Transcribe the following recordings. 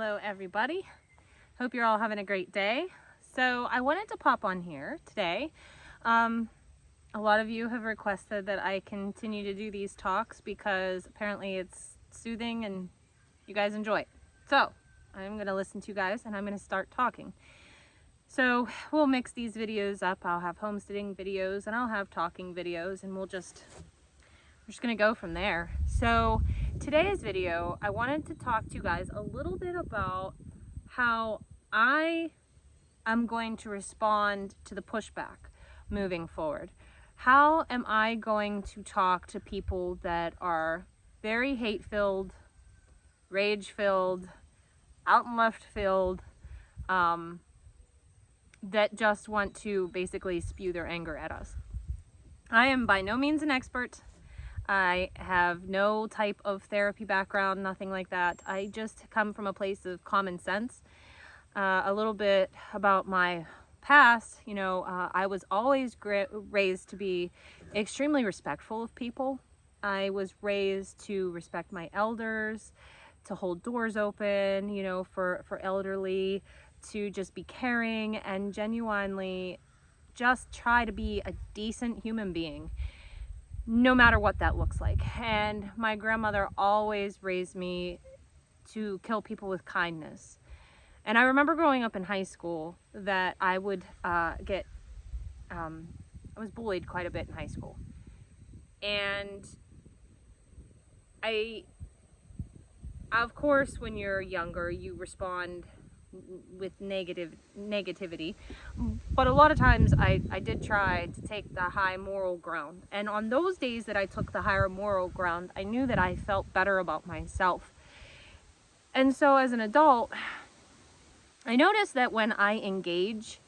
Hello everybody, hope you're all having a great day. So I wanted to pop on here today. A lot of you have requested that I continue to do these talks because apparently it's soothing and you guys enjoy it. So I'm going to listen to you guys and I'm going to start talking. So we'll mix these videos up. I'll have homesteading videos and I'll have talking videos, and we're just going to go from there. So today's video, I wanted to talk to you guys a little bit about how I am going to respond to the pushback moving forward. How am I going to talk to people that are very hate-filled, rage-filled, out and left field, that just want to basically spew their anger at us? I am by no means an expert. I have no type of therapy background, nothing like that. I just come from a place of common sense. A little bit about my past, I was always raised to be extremely respectful of people. I was raised to respect my elders, to hold doors open, for elderly, to just be caring and genuinely just try to be a decent human being, no matter what that looks like. And my grandmother always raised me to kill people with kindness. And I remember growing up in high school that I would I was bullied quite a bit in high school. And of course, when you're younger, you respond with negativity, but a lot of times I did try to take the high moral ground, and on those days that I took the higher moral ground, I knew that I felt better about myself. And so as an adult, I noticed that when I engage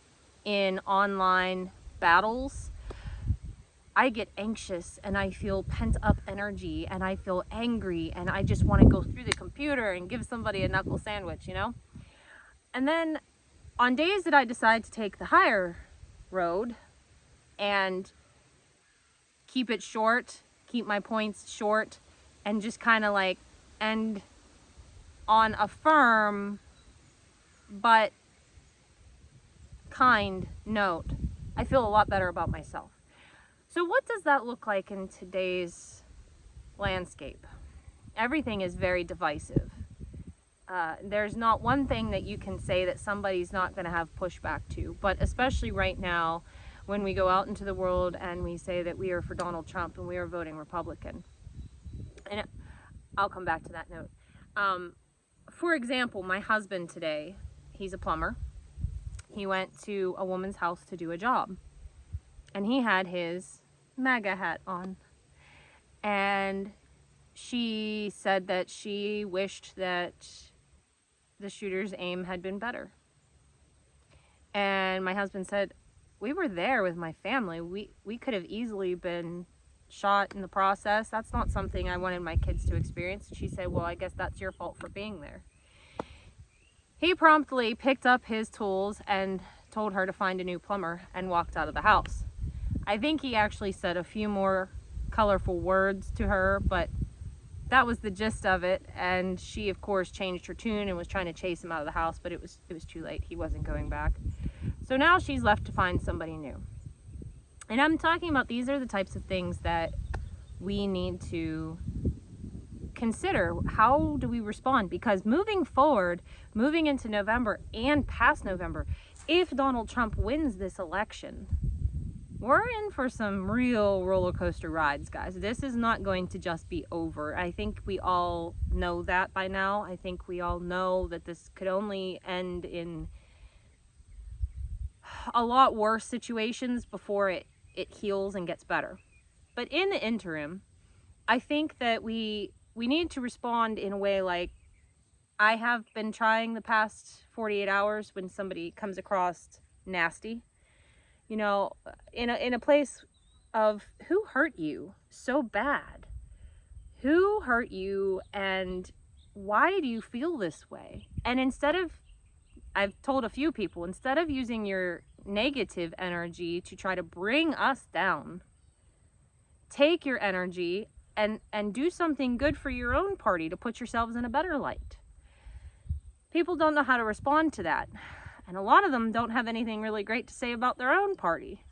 in online battles, I get anxious and I feel pent up energy and I feel angry and I just want to go through the computer and give somebody a knuckle sandwich, And then on days that I decide to take the higher road and keep it short, keep my points short, and just kind of like end on a firm but kind note, I feel a lot better about myself. So what does that look like in today's landscape? Everything is very divisive. There's not one thing that you can say that somebody's not going to have pushback to, but especially right now when we go out into the world and we say that we are for Donald Trump and we are voting Republican. And I'll come back to that note. For example, my husband today, he's a plumber. He went to a woman's house to do a job, and he had his MAGA hat on. And she said that she wished that the shooter's aim had been better. And my husband said, we were there with my family. We could have easily been shot in the process. That's not something I wanted my kids to experience. She said, well, I guess that's your fault for being there. He promptly picked up his tools and told her to find a new plumber and walked out of the house. I think he actually said a few more colorful words to her, but that was the gist of it. And she, of course, changed her tune and was trying to chase him out of the house, but it was too late. He wasn't going back. So now she's left to find somebody new. And I'm talking about, these are the types of things that we need to consider. How do we respond? Because moving forward, moving into November and past November, if Donald Trump wins this election, we're in for some real roller coaster rides, guys. This is not going to just be over. I think we all know that by now. I think we all know that this could only end in a lot worse situations before it heals and gets better. But in the interim, I think that we need to respond in a way like I have been trying the past 48 hours when somebody comes across nasty. In a place of, who hurt you so bad? Who hurt you and why do you feel this way? And I've told a few people, instead of using your negative energy to try to bring us down, take your energy and do something good for your own party to put yourselves in a better light. people don't know how to respond to that. And a lot of them don't have anything really great to say about their own party.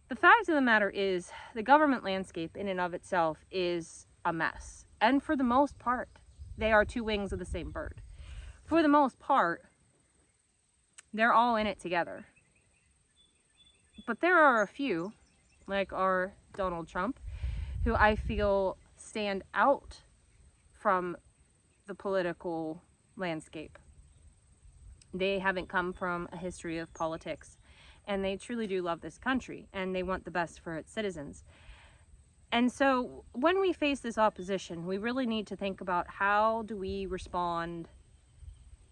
The fact of the matter is, the government landscape in and of itself is a mess. And for the most part, they are two wings of the same bird. For the most part, they're all in it together. But there are a few, like our Donald Trump, who I feel stand out from the political landscape. They haven't come from a history of politics, and they truly do love this country, and they want the best for its citizens. And so when we face this opposition, we really need to think about how do we respond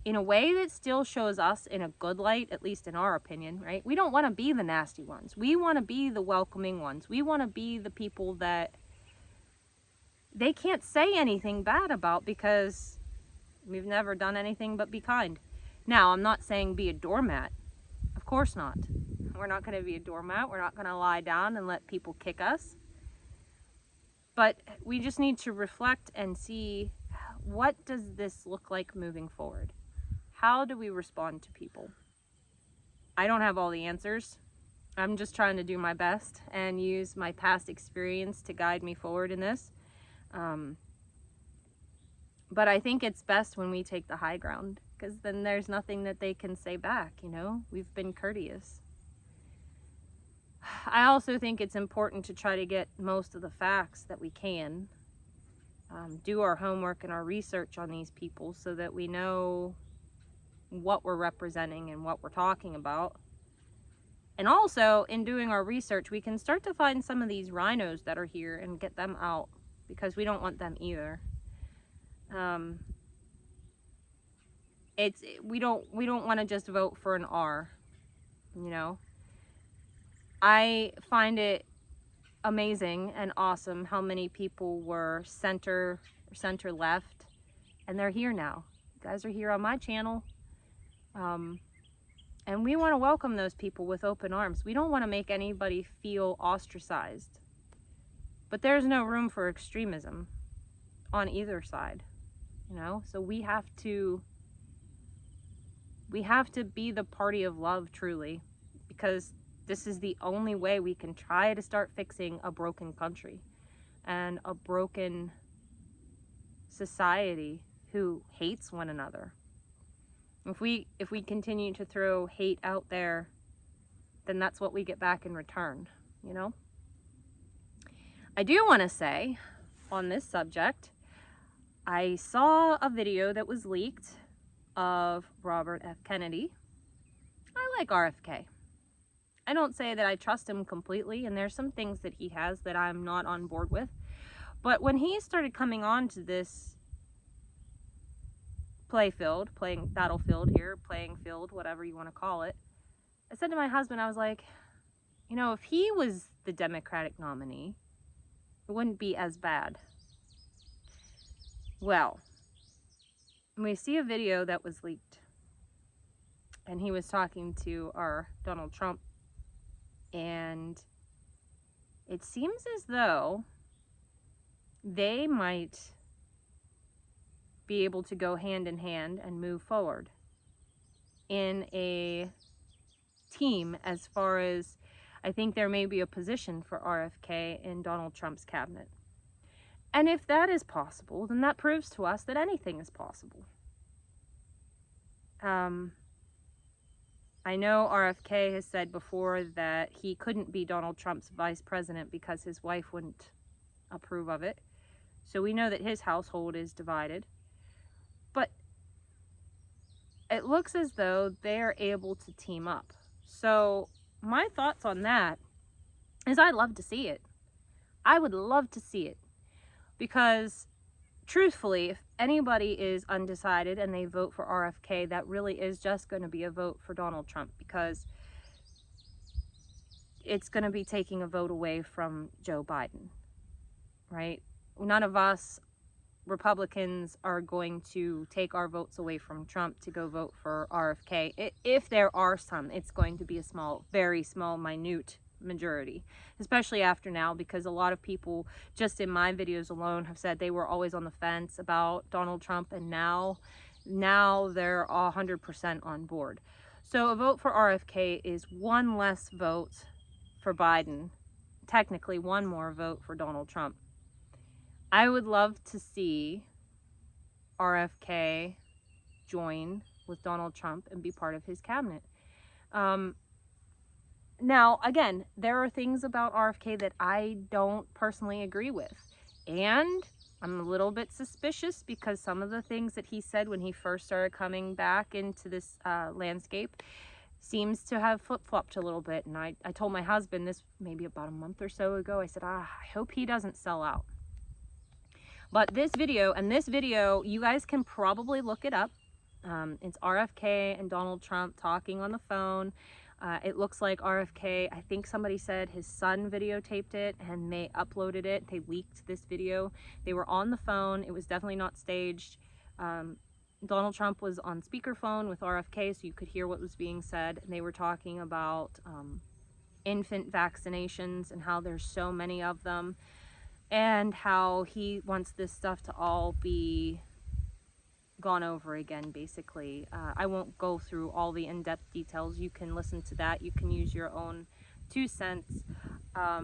in a way that still shows us in a good light, at least in our opinion, right? We don't want to be the nasty ones. We want to be the welcoming ones. We want to be the people that they can't say anything bad about because we've never done anything but be kind. Now, I'm not saying be a doormat. Of course not. We're not going to be a doormat. We're not going to lie down and let people kick us. But we just need to reflect and see, what does this look like moving forward? How do we respond to people? I don't have all the answers. I'm just trying to do my best and use my past experience to guide me forward in this. But I think it's best when we take the high ground, because then there's nothing that they can say back, you know? We've been courteous. I also think it's important to try to get most of the facts that we can. Do our homework and our research on these people so that we know what we're representing and what we're talking about. And also, in doing our research, we can start to find some of these rhinos that are here and get them out, because we don't want them either. We don't want to just vote for an R, you know. I find it amazing and awesome how many people were center left, and they're here now. You guys are here on my channel, and we want to welcome those people with open arms. We don't want to make anybody feel ostracized, but there's no room for extremism on either side, you know. So we have to be the party of love, truly, because this is the only way we can try to start fixing a broken country and a broken society who hates one another. If we continue to throw hate out there, then that's what we get back in return, you know? I do want to say on this subject, I saw a video that was leaked of Robert F. Kennedy. I like RFK. I don't say that I trust him completely, and there's some things that he has that I'm not on board with. But when he started coming on to this playing battlefield here, playing field, whatever you want to call it, I said to my husband, I was like, you know, if he was the Democratic nominee, it wouldn't be as bad. Well, we see a video that was leaked, and he was talking to our Donald Trump, and it seems as though they might be able to go hand in hand and move forward in a team, as far as I think there may be a position for RFK in Donald Trump's cabinet. And if that is possible, then that proves to us that anything is possible. I know RFK has said before that he couldn't be Donald Trump's vice president because his wife wouldn't approve of it. So we know that his household is divided. But it looks as though they're able to team up. So my thoughts on that is I'd love to see it. I would love to see it. Because truthfully, if anybody is undecided and they vote for RFK, that really is just going to be a vote for Donald Trump, because it's going to be taking a vote away from Joe Biden, right? None of us Republicans are going to take our votes away from Trump to go vote for RFK. If there are some, it's going to be a small, very small, minute majority, especially after now, because a lot of people just in my videos alone have said they were always on the fence about Donald Trump, and now Now they're 100% on board. So a vote for RFK is one less vote for Biden, technically one more vote for Donald Trump. I would love to see RFK join with Donald Trump and be part of his cabinet. Now, again, there are things about RFK that I don't personally agree with. And I'm a little bit suspicious because some of the things that he said when he first started coming back into this landscape seems to have flip-flopped a little bit. And I told my husband this maybe about a month or so ago. I said, I hope he doesn't sell out. But this video, you guys can probably look it up. It's RFK and Donald Trump talking on the phone. It looks like RFK, I think somebody said his son videotaped it and they uploaded it. They leaked this video. They were on the phone. It was definitely not staged. Donald Trump was on speakerphone with RFK, so you could hear what was being said. And they were talking about infant vaccinations and how there's so many of them, and how he wants this stuff to all be gone over again, basically. I won't go through all the in-depth details. You can listen to that. You can use your own 2 cents. I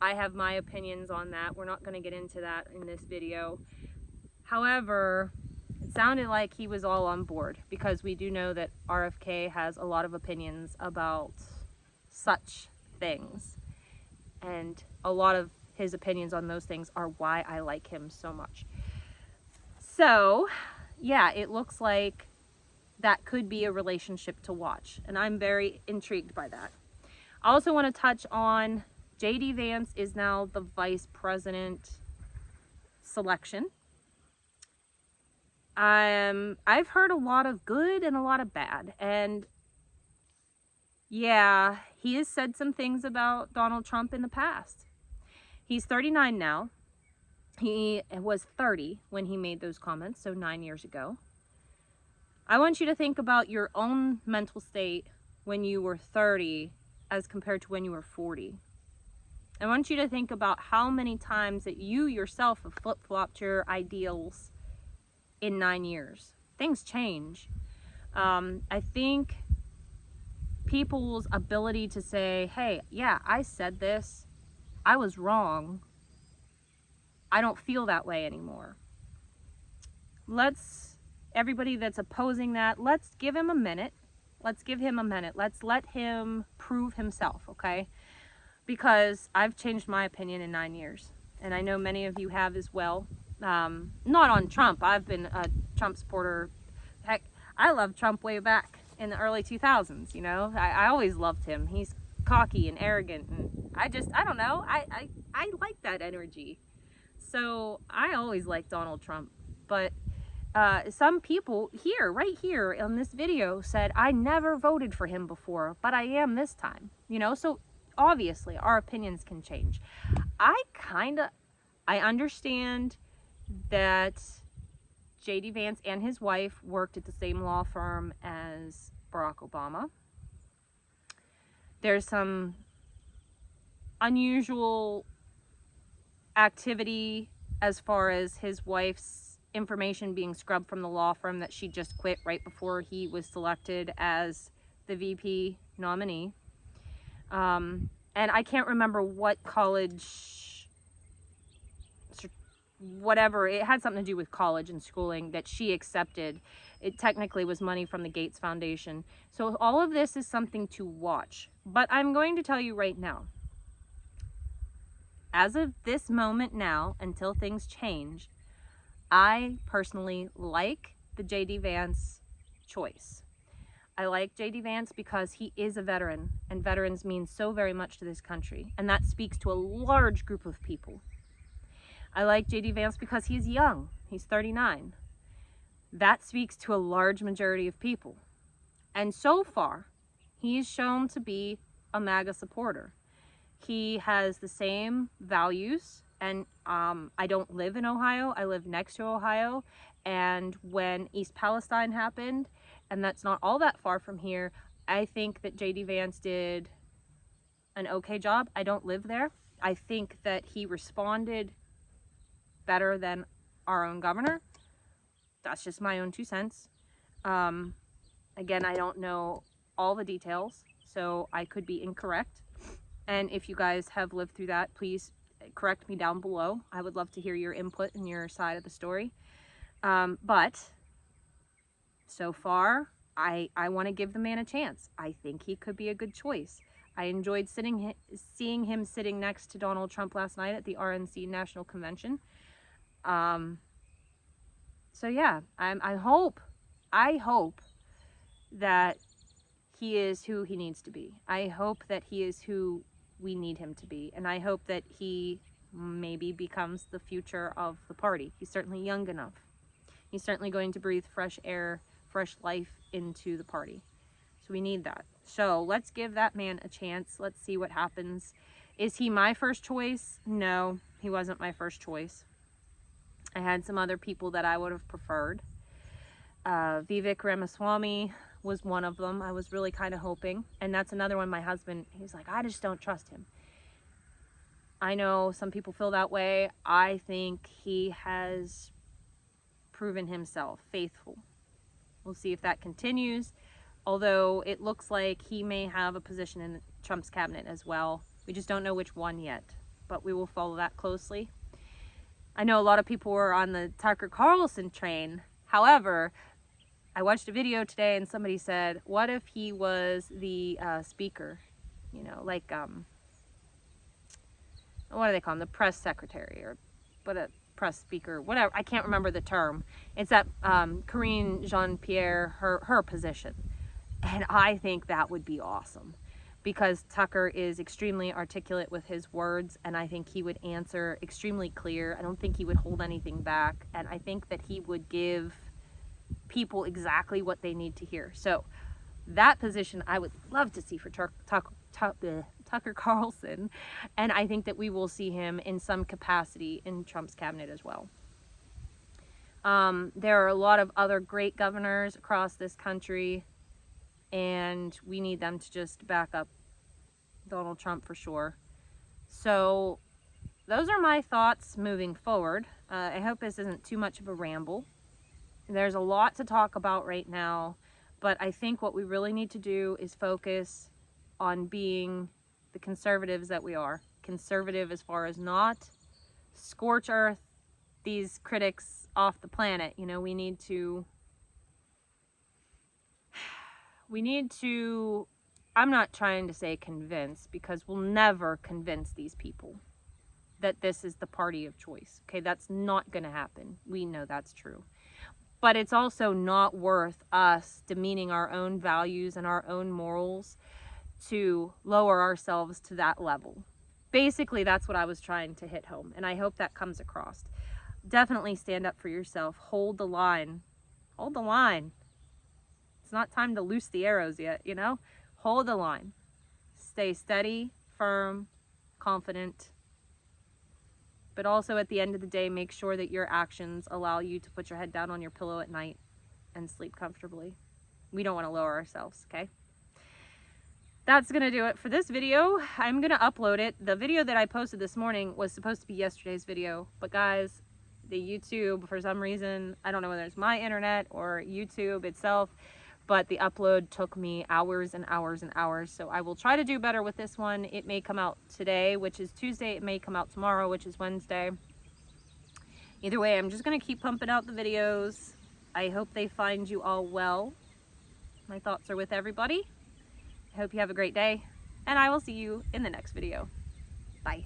have my opinions on that. We're not going to get into that in this video. However, it sounded like he was all on board, because we do know that RFK has a lot of opinions about such things. And a lot of his opinions on those things are why I like him so much. So, yeah, it looks like that could be a relationship to watch, and I'm very intrigued by that. I also want to touch on JD Vance is now the vice president selection. I've heard a lot of good and a lot of bad, and yeah, he has said some things about Donald Trump in the past. He's 39 now. He was 30 when he made those comments, so 9 years ago. I want you to think about your own mental state when you were 30 as compared to when you were 40. I want you to think about how many times that you yourself have flip-flopped your ideals in 9 years. Things change. I think people's ability to say, hey, yeah, I said this, I was wrong, I don't feel that way anymore. Everybody that's opposing that, let's give him a minute. Let's give him a minute. Let's let him prove himself, okay? Because I've changed my opinion in 9 years. And I know many of you have as well. Not on Trump. I've been a Trump supporter. Heck, I loved Trump way back in the early 2000s, you know? I always loved him. He's cocky and arrogant. And I don't know. I like that energy. So I always liked Donald Trump, but some people here, right here on this video, said, I never voted for him before, but I am this time, you know? So obviously our opinions can change. I understand that JD Vance and his wife worked at the same law firm as Barack Obama. There's some unusual activity as far as his wife's information being scrubbed from the law firm that she just quit right before he was selected as the VP nominee. And I can't remember what college, whatever, it had something to do with college and schooling that she accepted. It technically was money from the Gates Foundation. So all of this is something to watch. But I'm going to tell you right now, as of this moment now, until things change, I personally like the JD Vance choice. I like JD Vance because he is a veteran, and veterans mean so very much to this country, and that speaks to a large group of people. I like JD Vance because he's young. He's 39. That speaks to a large majority of people. And so far, he's shown to be a MAGA supporter. He has the same values, and I don't live in Ohio. I live next to Ohio, and when East Palestine happened, and that's not all that far from here, I think that JD Vance did an okay job. I don't live there. I think that he responded better than our own governor. That's just my own 2 cents. Again, I don't know all the details, so I could be incorrect. And if you guys have lived through that, please correct me down below. I would love to hear your input and your side of the story. But so far, I want to give the man a chance. I think he could be a good choice. I enjoyed seeing him sitting next to Donald Trump last night at the RNC National Convention. So yeah, I hope that he is who he needs to be. I hope that he is who we need him to be. And I hope that he maybe becomes the future of the party. He's certainly young enough. He's certainly going to breathe fresh air, fresh life into the party. So we need that. So let's give that man a chance. Let's see what happens. Is he my first choice? No, he wasn't my first choice. I had some other people that I would have preferred. Vivek Ramaswamy was one of them. I was really kind of hoping. And that's another one. My husband, he's like, I just don't trust him. I know some people feel that way. I think he has proven himself faithful. We'll see if that continues. Although it looks like he may have a position in Trump's cabinet as well. We just don't know which one yet. But we will follow that closely. I know a lot of people were on the Tucker Carlson train. However, I watched a video today and somebody said, what if he was the speaker? You know, like, what do they call him? The press secretary, or what, a press speaker, whatever. I can't remember the term. It's that Karine Jean-Pierre, her position. And I think that would be awesome. Because Tucker is extremely articulate with his words, and I think he would answer extremely clear. I don't think he would hold anything back, and I think that he would give people exactly what they need to hear. So that position I would love to see for Tucker Carlson, and I think that we will see him in some capacity in Trump's cabinet as well. There are a lot of other great governors across this country, and we need them to just back up Donald Trump for sure. So those are my thoughts moving forward. I hope this isn't too much of a ramble. There's a lot to talk about right now, but I think what we really need to do is focus on being the conservatives that we are. Conservative as far as not scorch earth these critics off the planet. You know, we need to, I'm not trying to say convince, because we'll never convince these people that this is the party of choice. Okay, that's not going to happen. We know that's true. But it's also not worth us demeaning our own values and our own morals to lower ourselves to that level. Basically, that's what I was trying to hit home, and I hope that comes across. Definitely stand up for yourself. Hold the line. Hold the line. It's not time to loose the arrows yet, you know? Hold the line. Stay steady, firm, confident. But also at the end of the day, make sure that your actions allow you to put your head down on your pillow at night and sleep comfortably. We don't want to lower ourselves, okay? That's going to do it for this video. I'm going to upload it. The video that I posted this morning was supposed to be yesterday's video. But guys, the YouTube, for some reason, I don't know whether it's my internet or YouTube itself, but the upload took me hours and hours and hours. So I will try to do better with this one. It may come out today, which is Tuesday. It may come out tomorrow, which is Wednesday. Either way, I'm just going to keep pumping out the videos. I hope they find you all well. My thoughts are with everybody. I hope you have a great day, and I will see you in the next video. Bye.